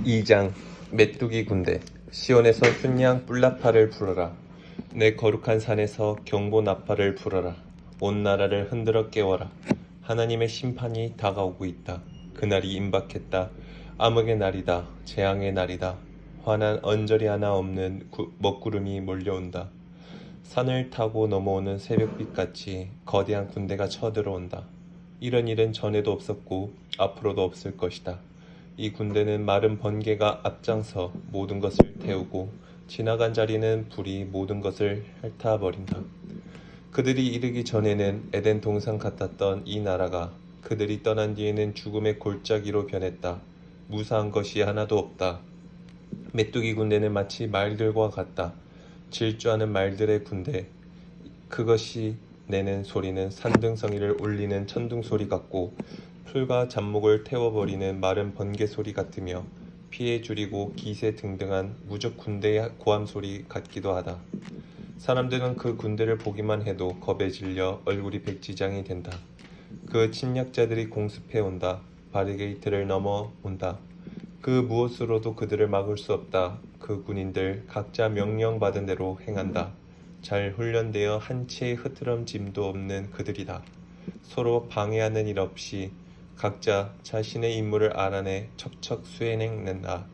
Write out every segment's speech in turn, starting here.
2장 메뚜기 군대. 시온에서 순양 뿔나파를 불어라. 내 거룩한 산에서 경보 나파를 불어라. 온 나라를 흔들어 깨워라. 하나님의 심판이 다가오고 있다. 그날이 임박했다. 암흑의 날이다. 재앙의 날이다. 환한 언저리 하나 없는 먹구름이 몰려온다. 산을 타고 넘어오는 새벽빛같이 거대한 군대가 쳐들어온다. 이런 일은 전에도 없었고 앞으로도 없을 것이다. 이 군대는 마른 번개가 앞장서 모든 것을 태우고 지나간 자리는 불이 모든 것을 핥아버린다. 그들이 이르기 전에는 에덴 동산 같았던 이 나라가 그들이 떠난 뒤에는 죽음의 골짜기로 변했다. 무사한 것이 하나도 없다. 메뚜기 군대는 마치 말들과 같다. 질주하는 말들의 군대. 그것이 내는 소리는 산등성이를 울리는 천둥소리 같고 풀과 잡목을 태워버리는 마른 번개 소리 같으며 피해 줄이고 기세 등등한 무적 군대의 고함소리 같기도 하다. 사람들은 그 군대를 보기만 해도 겁에 질려 얼굴이 백지장이 된다. 그 침략자들이 공습해 온다. 바리게이트를 넘어온다. 그 무엇으로도 그들을 막을 수 없다. 그 군인들 각자 명령받은 대로 행한다. 잘 훈련되어 한 치의 흐트럼짐도 없는 그들이다. 서로 방해하는 일 없이 각자 자신의 임무를 알아내 척척 수행해낸다.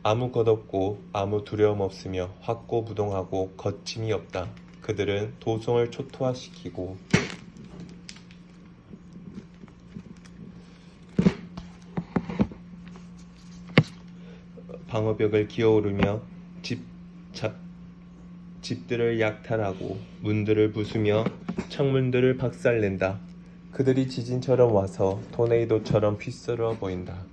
아무 것없고 아무 두려움 없으며 확고부동하고 거침이 없다. 그들은 도성을 초토화시키고 방어벽을 기어오르며 집들을 약탈하고 문들을 부수며 창문들을 박살낸다. 그들이 지진처럼 와서 토네이도처럼 휘쓸어 보인다.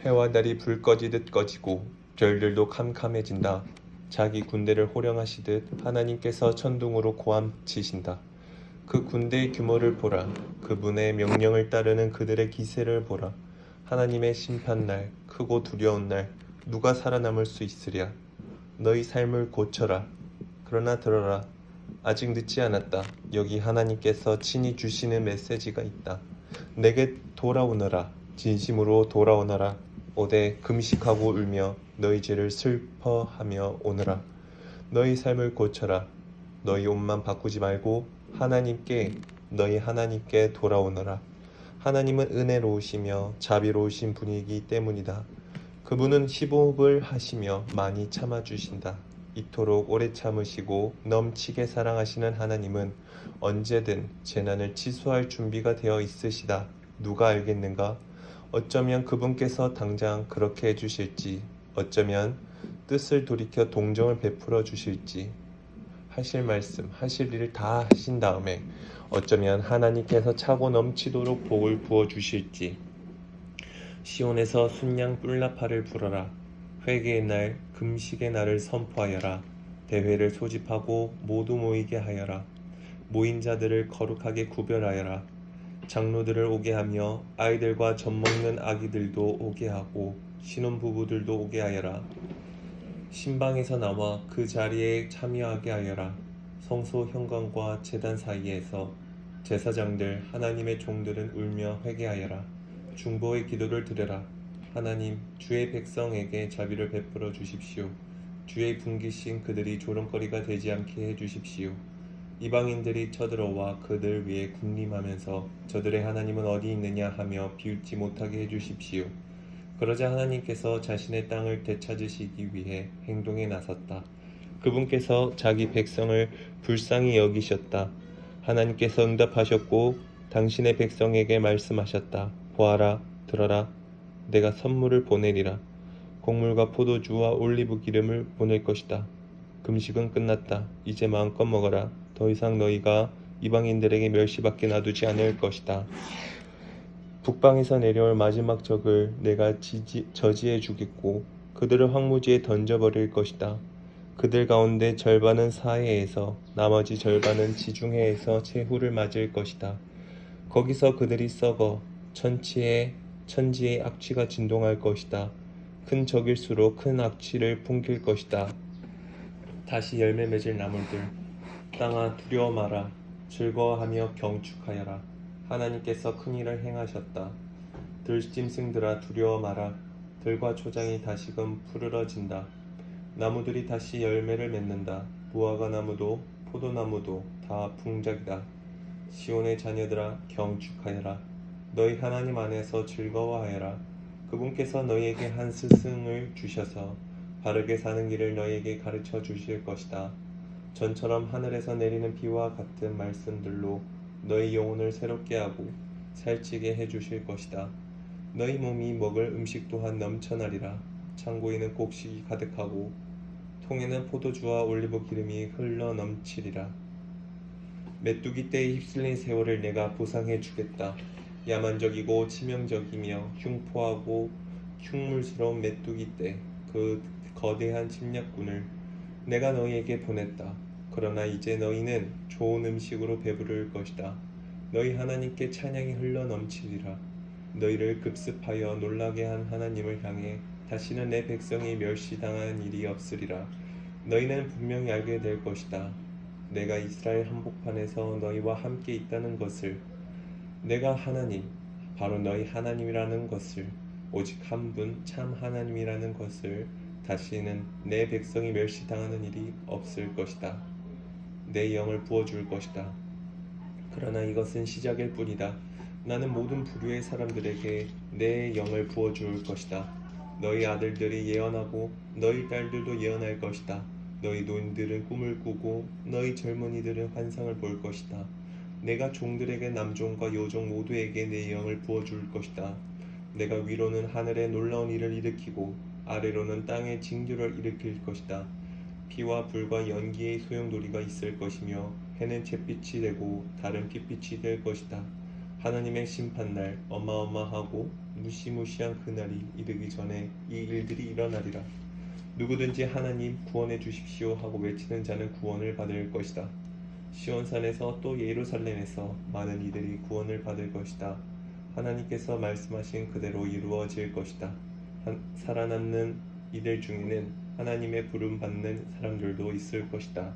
해와 달이 불 꺼지듯 꺼지고 별들도 캄캄해진다. 자기 군대를 호령하시듯 하나님께서 천둥으로 고함치신다. 그 군대의 규모를 보라. 그분의 명령을 따르는 그들의 기세를 보라. 하나님의 심판날, 크고 두려운 날, 누가 살아남을 수 있으랴. 너희 삶을 고쳐라. 그러나 들어라. 아직 늦지 않았다. 여기 하나님께서 친히 주시는 메시지가 있다. 내게 돌아오너라. 진심으로 돌아오너라. 오되 금식하고 울며 너희 죄를 슬퍼하며 오너라. 너희 삶을 고쳐라. 너희 옷만 바꾸지 말고 너희 하나님께 돌아오너라. 하나님은 은혜로우시며 자비로우신 분이기 때문이다. 그분은 희복을 하시며 많이 참아주신다. 이토록 오래 참으시고 넘치게 사랑하시는 하나님은 언제든 재난을 취소할 준비가 되어 있으시다. 누가 알겠는가? 어쩌면 그분께서 당장 그렇게 해주실지, 어쩌면 뜻을 돌이켜 동정을 베풀어 주실지, 하실 말씀, 하실 일을 다 하신 다음에 어쩌면 하나님께서 차고 넘치도록 복을 부어 주실지. 시온에서 순양 뿔나파를 불어라. 회개의 날, 금식의 날을 선포하여라. 대회를 소집하고 모두 모이게 하여라. 모인 자들을 거룩하게 구별하여라. 장로들을 오게 하며 아이들과 젖먹는 아기들도 오게 하고 신혼부부들도 오게 하여라. 신방에서 나와 그 자리에 참여하게 하여라. 성소 현관과 제단 사이에서 제사장들, 하나님의 종들은 울며 회개하여라. 중보의 기도를 드려라. 하나님, 주의 백성에게 자비를 베풀어 주십시오. 주의 분기신 그들이 조롱거리가 되지 않게 해주십시오. 이방인들이 쳐들어와 그들 위에 군림하면서 저들의 하나님은 어디 있느냐 하며 비웃지 못하게 해주십시오. 그러자 하나님께서 자신의 땅을 되찾으시기 위해 행동에 나섰다. 그분께서 자기 백성을 불쌍히 여기셨다. 하나님께서 응답하셨고 당신의 백성에게 말씀하셨다. 보아라, 들어라. 내가 선물을 보내리라. 곡물과 포도주와 올리브 기름을 보낼 것이다. 금식은 끝났다. 이제 마음껏 먹어라. 더 이상 너희가 이방인들에게 멸시받게 놔두지 않을 것이다. 북방에서 내려올 마지막 적을 내가 저지해 주겠고 그들을 황무지에 던져버릴 것이다. 그들 가운데 절반은 사해에서 나머지 절반은 지중해에서 최후를 맞을 것이다. 거기서 그들이 썩어 천지의 악취가 진동할 것이다. 큰 적일수록 큰 악취를 풍길 것이다. 다시 열매 맺을 나물들, 땅아 두려워 마라. 즐거워하며 경축하여라. 하나님께서 큰 일을 행하셨다. 들짐승들아 두려워 마라. 들과 초장이 다시금 푸르러진다. 나무들이 다시 열매를 맺는다. 무화과 나무도 포도나무도 다 풍작이다. 시온의 자녀들아 경축하여라. 너희 하나님 안에서 즐거워하여라. 그분께서 너희에게 한 스승을 주셔서 바르게 사는 길을 너희에게 가르쳐 주실 것이다. 전처럼 하늘에서 내리는 비와 같은 말씀들로 너희 영혼을 새롭게 하고 살찌게 해 주실 것이다. 너희 몸이 먹을 음식 또한 넘쳐나리라. 창고에는 곡식이 가득하고 통에는 포도주와 올리브 기름이 흘러 넘치리라. 메뚜기 떼에 휩쓸린 세월을 내가 보상해 주겠다. 야만적이고 치명적이며 흉포하고 흉물스러운 메뚜기 떼, 그 거대한 침략군을 내가 너희에게 보냈다. 그러나 이제 너희는 좋은 음식으로 배부를 것이다. 너희 하나님께 찬양이 흘러 넘치리라. 너희를 급습하여 놀라게 한 하나님을 향해 다시는 내 백성이 멸시당한 일이 없으리라. 너희는 분명히 알게 될 것이다. 내가 이스라엘 한복판에서 너희와 함께 있다는 것을, 내가 하나님, 바로 너희 하나님이라는 것을, 오직 한 분 참 하나님이라는 것을, 다시는 내 백성이 멸시당하는 일이 없을 것이다. 내 영을 부어줄 것이다. 그러나 이것은 시작일 뿐이다. 나는 모든 부류의 사람들에게 내 영을 부어줄 것이다. 너희 아들들이 예언하고 너희 딸들도 예언할 것이다. 너희 노인들은 꿈을 꾸고 너희 젊은이들은 환상을 볼 것이다. 내가 종들에게 남종과 여종 모두에게 내 영을 부어줄 것이다. 내가 위로는 하늘에 놀라운 일을 일으키고 아래로는 땅에 징조를 일으킬 것이다. 피와 불과 연기의 소용돌이가 있을 것이며 해는 잿빛이 되고 달은 핏빛이 될 것이다. 하나님의 심판날, 어마어마하고 무시무시한 그날이 이르기 전에 이 일들이 일어나리라. 누구든지 하나님 구원해 주십시오 하고 외치는 자는 구원을 받을 것이다. 시온산에서 또 예루살렘에서 많은 이들이 구원을 받을 것이다. 하나님께서 말씀하신 그대로 이루어질 것이다. 살아남는 이들 중에는 하나님의 부름 받는 사람들도 있을 것이다.